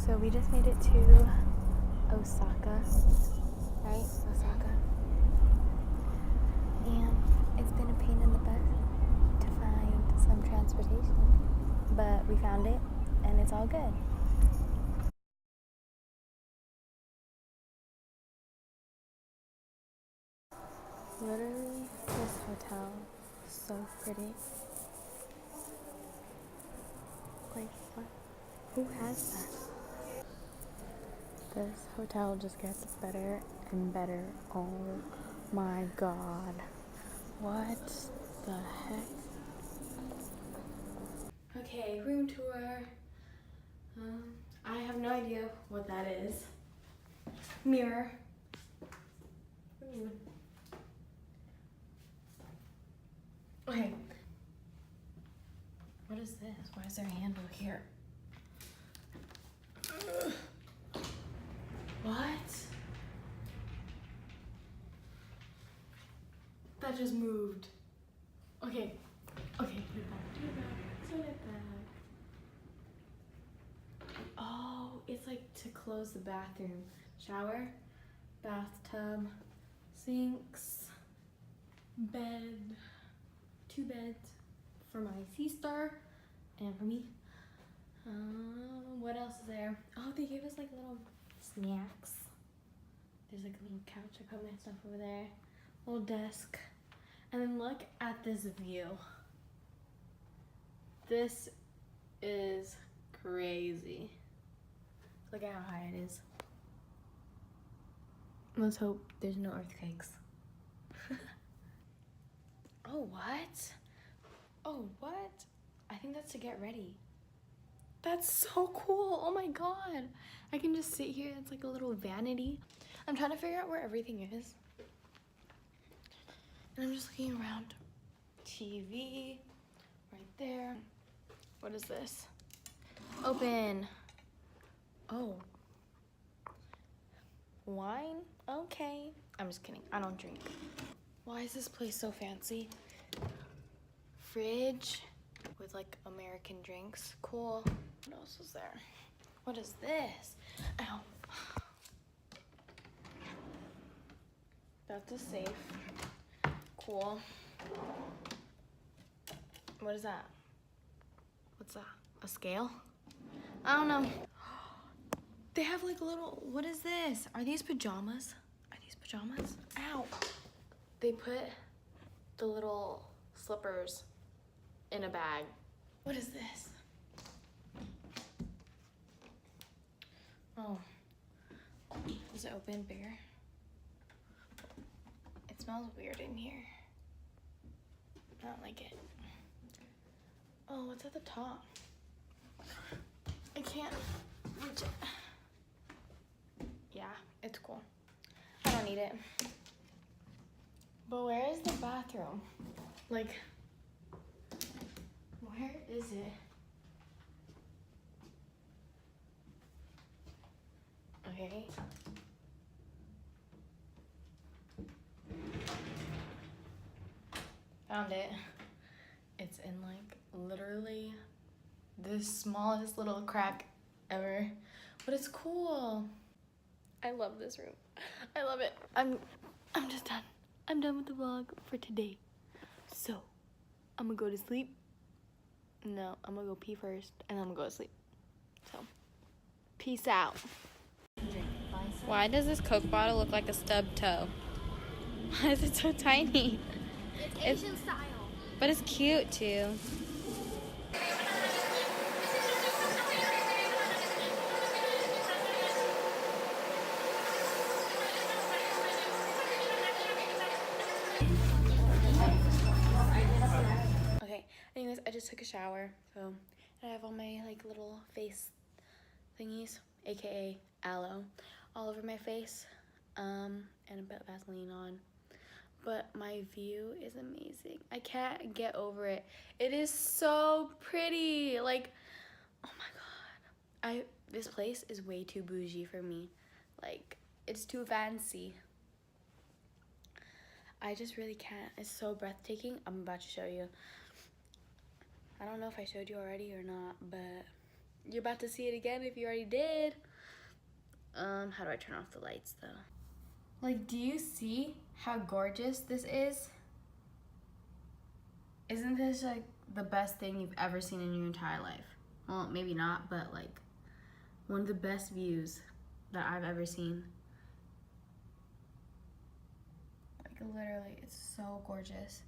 So we just made it to Osaka, right? Osaka. And it's been a pain in the butt to find some transportation, but we found it and it's all good. Literally, this hotel is so pretty. Like, what? Who has that? This hotel just gets better and better. Oh my god. What the heck? Okay, room tour. I have no idea what that is. Mirror. Ooh. Okay. What is this? Why is there a handle here? Ugh. What? That just moved. Okay. Okay, put it back. Put it back. Put it back. Oh, it's like to close the bathroom. Shower, bathtub, sinks, bed, 2 beds for my sister and for me. What else is there? Oh, they gave us like little snacks. There's like a little couch. I put my stuff over there. Little desk. And then look at this view. This is crazy. Look at how high it is. Let's hope there's no earthquakes. Oh, what? Oh, what? I think that's to get ready. That's so cool. Oh my god. I can just sit here. It's like a little vanity. I'm trying to figure out where everything is. And I'm just looking around. TV right there. What is this? Open. Oh. Wine? Okay. I'm just kidding. I don't drink. Why is this place so fancy? Fridge with like American drinks. Cool. What else is there? What is this? Ow. That's a safe. Cool. What is that? What's that? A scale? I don't know. They have like little, what is this? Are these pajamas? Are these pajamas? Ow. They put the little slippers in a bag. What is this? Oh. Is it open bigger? It smells weird in here. I don't like it. Oh, what's at the top? I can't reach it. Yeah, it's cool. I don't need it. But where is the bathroom? Like, where is it? Okay. Found it. It's in like literally the smallest little crack ever, but it's cool. I love this room. I love it. I'm just done. I'm done with the vlog for today. So I'm gonna go to sleep. No, I'm gonna go pee first and then I'm gonna go to sleep. So peace out. Why does this Coke bottle look like a stubbed toe? Why is it so tiny? It's Asian style. But it's cute too. Okay, anyways, I just took a shower, so I have all my like little face thingies, aka aloe, all over my face, and a bit of Vaseline on. But my view is amazing. I can't get over it. It is so pretty. Like, oh my god. This place is way too bougie for me. Like, it's too fancy. I just really can't. It's so breathtaking. I'm about to show you. I don't know if I showed you already or not, but You're about to see it again if you already did. How do I turn off the lights though? Like, do you see how gorgeous this is? Isn't this like the best thing you've ever seen in your entire life? Well, maybe not, but like one of the best views that I've ever seen. Like literally, it's so gorgeous.